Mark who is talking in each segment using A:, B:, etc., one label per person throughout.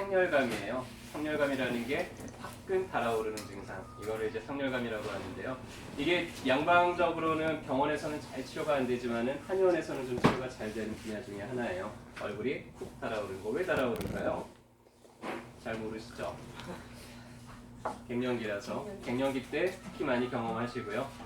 A: 상열감이에요. 상열감이라는 게 화끈 달아오르는 증상. 이거를 이제 상열감이라고 하는데요. 이게 양방적으로는 병원에서는 잘 치료가 안 되지만은 한의원에서는 좀 치료가 잘 되는 분야 중에 하나예요. 얼굴이 푹 달아오르는 거. 왜 달아오른가요? 잘 모르시죠? 갱년기라서. 갱년기 때 특히 많이 경험하시고요.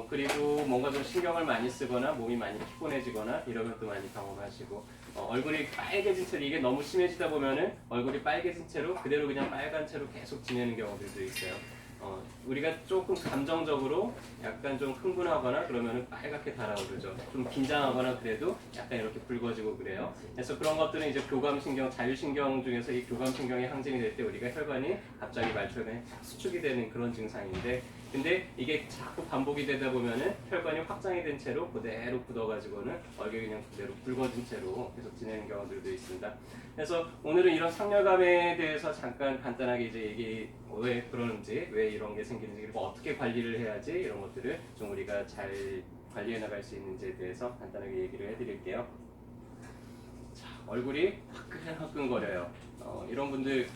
A: 그리고 뭔가 좀 신경을 많이 쓰거나 몸이 많이 피곤해지거나 이러면 또 많이 경험하시고 얼굴이 빨개진 채로 이게 너무 심해지다 보면은 얼굴이 빨개진 채로 그대로 그냥 빨간 채로 계속 지내는 경우들도 있어요. 우리가 조금 감정적으로 약간 좀 흥분하거나 그러면은 빨갛게 달아오르죠. 좀 긴장하거나 그래도 약간 이렇게 붉어지고 그래요. 그래서 그런 것들은 이제 교감신경, 자율신경 중에서 이 교감신경이 항진이 될 때 우리가 혈관이 갑자기 말초에 수축이 되는 그런 증상인데 근데 이게 자꾸 반복이 되다 보면은 혈관이 확장이 된 채로 그대로 굳어가지고는 얼굴이 그냥 그대로 붉어진 채로 계속 지내는 경우들도 있습니다. 그래서 오늘은 이런 상열감에 대해서 잠깐 간단하게 이제 왜 그러는지, 왜 이런 게 생기는지, 그리고 어떻게 관리를 해야지 이런 것들을 좀 우리가 잘 관리해 나갈 수 있는지에 대해서 간단하게 얘기를 해드릴게요. 자, 얼굴이 화끈화끈거려요. 이런 분들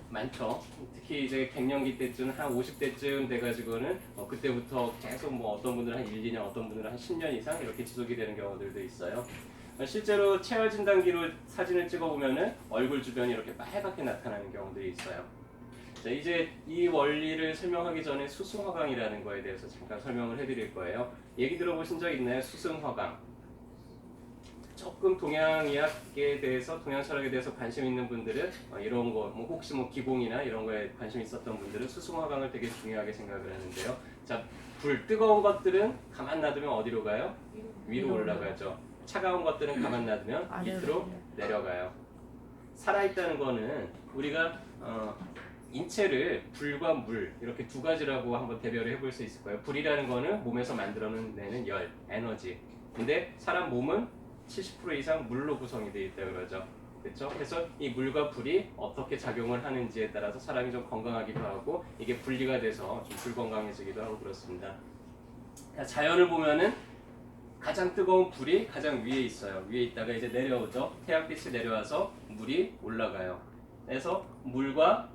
A: 많죠. 특히 이제 갱년기 때쯤 한 50대쯤 돼가지고는 그때부터 계속 뭐 어떤 분들은 한 1, 2년, 어떤 분들은 한 10년 이상 이렇게 지속이 되는 경우들도 있어요. 실제로 체열 진단기로 사진을 찍어보면은 얼굴 주변이 이렇게 빨갛게 나타나는 경우들이 있어요. 자, 이제 이 원리를 설명하기 전에 수승화강이라는 거에 대해서 잠깐 설명을 해드릴 거예요. 얘기 들어보신 적 있나요? 수승화강. 조금 동양의학에 대해서, 동양 철학에 대해서 관심 있는 분들은 이런 거, 뭐 혹시 뭐 기공이나 이런 거에 관심 있었던 분들은 수승화강을 되게 중요하게 생각을 하는데요. 자, 뜨거운 것들은 가만 놔두면 어디로 가요? 위로 올라가죠. 차가운 것들은 가만 놔두면 밑으로 내려가요. 살아있다는 거는 우리가 인체를 불과 물 이렇게 두 가지라고 한번 대별을 해볼 수 있을 거예요. 불이라는 거는 몸에서 만들어내는 열, 에너지. 근데 사람 몸은 70% 이상 물로 구성이 되어 있다고 그러죠. 그렇죠? 그래서 이 물과 불이 어떻게 작용을 하는지에 따라서 사람이 좀 건강하기도 하고 이게 분리가 돼서 좀 불건강해지기도 하고 그렇습니다. 자연을 보면은 가장 뜨거운 불이 가장 위에 있어요. 위에 있다가 이제 내려오죠. 태양빛이 내려와서 물이 올라가요. 그래서 물과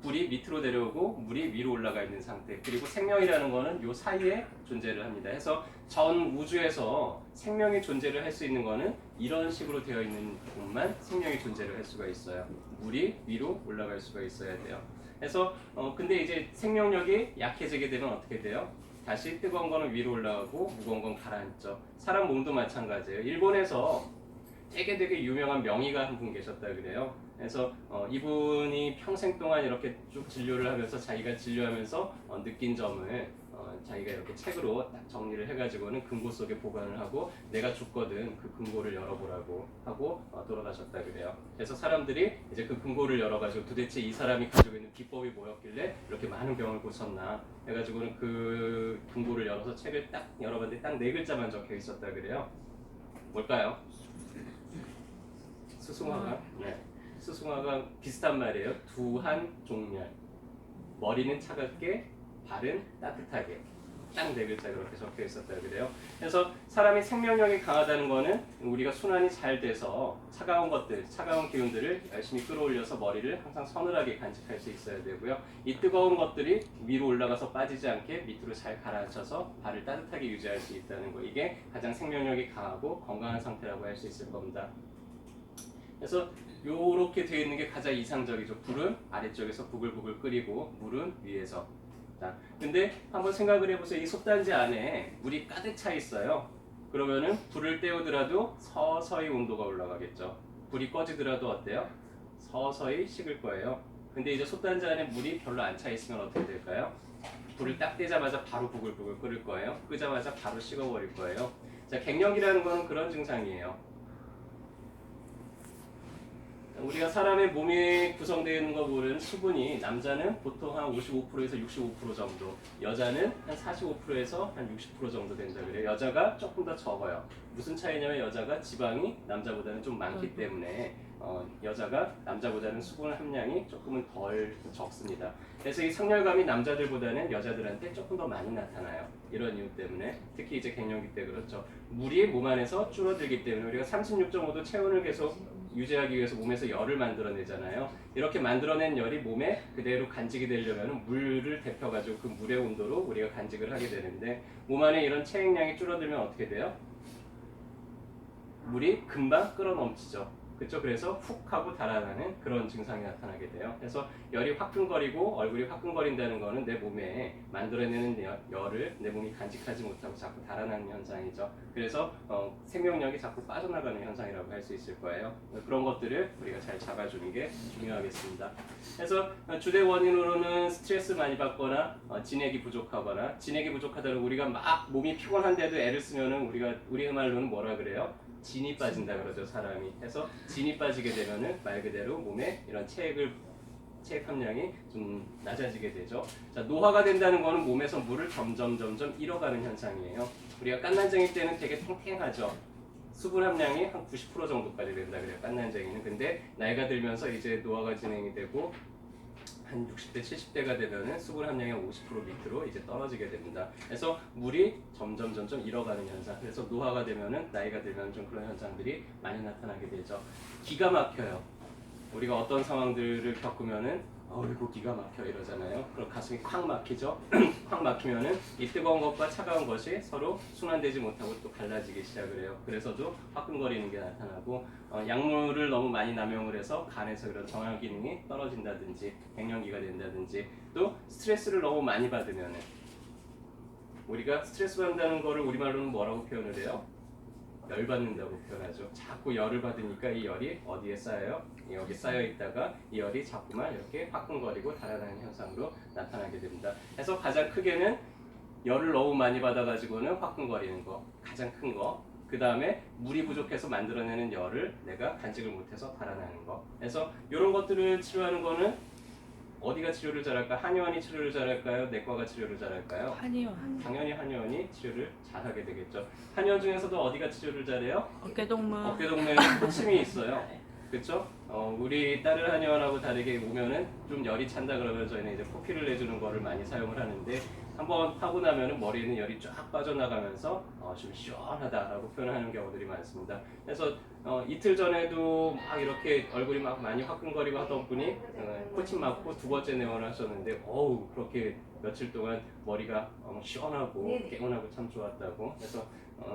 A: 불이 밑으로 내려오고 물이 위로 올라가 있는 상태. 그리고 생명이라는 거는 요 사이에 존재를 합니다. 해서 전 우주에서 생명이 존재를 할 수 있는 거는 이런 식으로 되어 있는 곳만 생명이 존재를 할 수가 있어요. 물이 위로 올라갈 수가 있어야 돼요. 그래서 근데 이제 생명력이 약해지게 되면 어떻게 돼요? 다시 뜨거운 거는 위로 올라가고 무거운 건 가라앉죠. 사람 몸도 마찬가지예요. 일본에서 되게 유명한 명의가 한 분 계셨다 그래요. 그래서 이분이 평생 동안 이렇게 쭉 진료를 하면서 자기가 진료하면서 느낀 점을 자기가 이렇게 책으로 딱 정리를 해가지고는 금고 속에 보관을 하고 내가 죽거든 그 금고를 열어보라고 하고 돌아가셨다 그래요. 그래서 사람들이 이제 그 금고를 열어가지고 도대체 이 사람이 가지고 있는 비법이 뭐였길래 이렇게 많은 병을 고쳤나 해가지고는 그 금고를 열어서 책을 딱 열어봤는데 딱 4글자만 적혀 있었다 그래요. 뭘까요? 수승화가? 네. 수승화가 비슷한 말이에요. 두한 종렬. 머리는 차갑게, 발은 따뜻하게. 딱 4글자 그렇게 적혀 있었다 그래요. 그래서 사람이 생명력이 강하다는 거는 우리가 순환이 잘 돼서 차가운 것들, 차가운 기운들을 열심히 끌어올려서 머리를 항상 서늘하게 간직할 수 있어야 되고요. 이 뜨거운 것들이 위로 올라가서 빠지지 않게 밑으로 잘 가라앉혀서 발을 따뜻하게 유지할 수 있다는 거. 이게 가장 생명력이 강하고 건강한 상태라고 할 수 있을 겁니다. 그래서 요렇게 되어 있는 게 가장 이상적이죠. 불은 아래쪽에서 부글부글 끓이고 물은 위에서. 자, 근데 한번 생각을 해보세요. 이 솥단지 안에 물이 가득 차 있어요. 그러면은 불을 떼우더라도 서서히 온도가 올라가겠죠. 불이 꺼지더라도 어때요? 서서히 식을 거예요. 근데 이제 솥단지 안에 물이 별로 안 차 있으면 어떻게 될까요? 불을 딱 떼자마자 바로 부글부글 끓을 거예요. 끄자마자 바로 식어버릴 거예요. 자, 갱년기라는 거는 그런 증상이에요. 우리가 사람의 몸이 구성되어 있는 거 보면 수분이 남자는 보통 한 55%에서 65% 정도, 여자는 한 45%에서 한 60% 정도 된다 그래요. 여자가 조금 더 적어요. 무슨 차이냐면 여자가 지방이 남자보다는 좀 많기 때문에 여자가 남자보다는 수분 함량이 조금은 덜 적습니다. 그래서 이 상열감이 남자들보다는 여자들한테 조금 더 많이 나타나요. 이런 이유 때문에 특히 이제 갱년기 때 그렇죠. 물이 몸 안에서 줄어들기 때문에 우리가 36.5도 체온을 계속 유지하기 위해서 몸에서 열을 만들어내잖아요. 이렇게 만들어낸 열이 몸에 그대로 간직이 되려면 물을 데펴가지고 그 물의 온도로 우리가 간직을 하게 되는데 몸 안에 이런 체액량이 줄어들면 어떻게 돼요? 물이 금방 끌어넘치죠. 그렇죠? 그래서 훅 하고 달아나는 그런 증상이 나타나게 돼요. 그래서 열이 화끈거리고 얼굴이 화끈거린다는 거는 내 몸에 만들어내는 열을 내 몸이 간직하지 못하고 자꾸 달아나는 현상이죠. 그래서 생명력이 자꾸 빠져나가는 현상이라고 할 수 있을 거예요. 그런 것들을 우리가 잘 잡아주는 게 중요하겠습니다. 그래서 주된 원인으로는 스트레스 많이 받거나 진액이 부족하거나 진액이 부족하다는 우리가 막 몸이 피곤한데도 애를 쓰면은 우리 말로는 뭐라 그래요? 진이 빠진다 그러죠, 사람이. 해서 진이 빠지게 되면은 말 그대로 몸에 이런 체액 함량이 좀 낮아지게 되죠. 자, 노화가 된다는 거는 몸에서 물을 점점 잃어가는 현상이에요. 우리가 깐난쟁이 때는 되게 탱탱하죠. 수분 함량이 한 90% 정도까지 된다 그래요, 깐난쟁이는. 근데 나이가 들면서 이제 노화가 진행이 되고 한 60대, 70대가 되면은 수분 함량이 50% 밑으로 이제 떨어지게 됩니다. 그래서 물이 점점 잃어가는 현상. 그래서 노화가 되면은 나이가 들면 좀 그런 현상들이 많이 나타나게 되죠. 기가 막혀요. 우리가 어떤 상황들을 겪으면은 이거 기가 막혀 이러잖아요. 그럼 가슴이 콱 막히죠. 콱 막히면은 이 뜨거운 것과 차가운 것이 서로 순환되지 못하고 또 갈라지기 시작을 해요. 그래서도 화끈거리는 게 나타나고 약물을 너무 많이 남용을 해서 간에서 그런 정화 기능이 떨어진다든지 갱년기가 된다든지 또 스트레스를 너무 많이 받으면은 우리가 스트레스 받는다는 거를 우리말로는 뭐라고 표현을 해요? 열받는다고 표현하죠. 자꾸 열을 받으니까 이 열이 어디에 쌓여요? 여기 쌓여 있다가 이 열이 자꾸만 이렇게 화끈거리고 달아나는 현상으로 나타나게 됩니다. 그래서 가장 크게는 열을 너무 많이 받아가지고는 화끈거리는 거, 가장 큰 거. 그 다음에 물이 부족해서 만들어내는 열을 내가 간직을 못해서 달아나는 거. 그래서 이런 것들을 치료하는 거는 어디가 치료를 잘할까? 한의원이 치료를 잘할까요? 내과가 치료를 잘할까요?
B: 한의원.
A: 당연히 한의원이 치료를 잘하게 되겠죠. 한의원 중에서도 어디가 치료를 잘해요?
B: 어깨동무.
A: 어깨동무에는 코침이 있어요. 그렇죠? 우리 다른 한의원하고 다르게 오면은 좀 열이 찬다 그러면 저희는 이제 코피를 내주는 거를 많이 사용을 하는데 한번 하고 나면은 머리에는 열이 쫙 빠져나가면서 좀 시원하다라고 표현하는 경우들이 많습니다. 그래서 이틀 전에도 막 이렇게 얼굴이 막 많이 화끈거리고 하던 분이 코침 맞고 두 번째 내원을 하셨는데 그렇게 며칠 동안 머리가 시원하고 개운하고 참 좋았다고. 그래서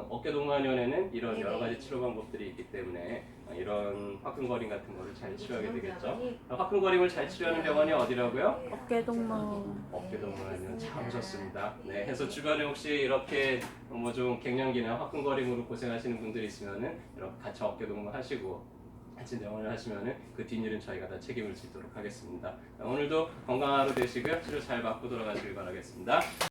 A: 어깨동무한의원에는 이런 여러 가지 치료 방법들이 있기 때문에 이런 화끈거림 같은 거를 잘 치료하게 되겠죠. 화끈거림을 잘 치료하는 병원이 어디라고요?
B: 어깨동무.
A: 어깨동무한의원 참 오셨습니다. 네, 해서 주변에 혹시 이렇게 뭐 좀 갱년기나 화끈거림으로 고생하시는 분들이 있으면은 이렇게 같이 어깨동무 하시고 같이 내원을 하시면은 그 뒷일은 저희가 다 책임을 지도록 하겠습니다. 오늘도 건강한 하루 되시고요. 치료 잘 받고 돌아가시길 바라겠습니다.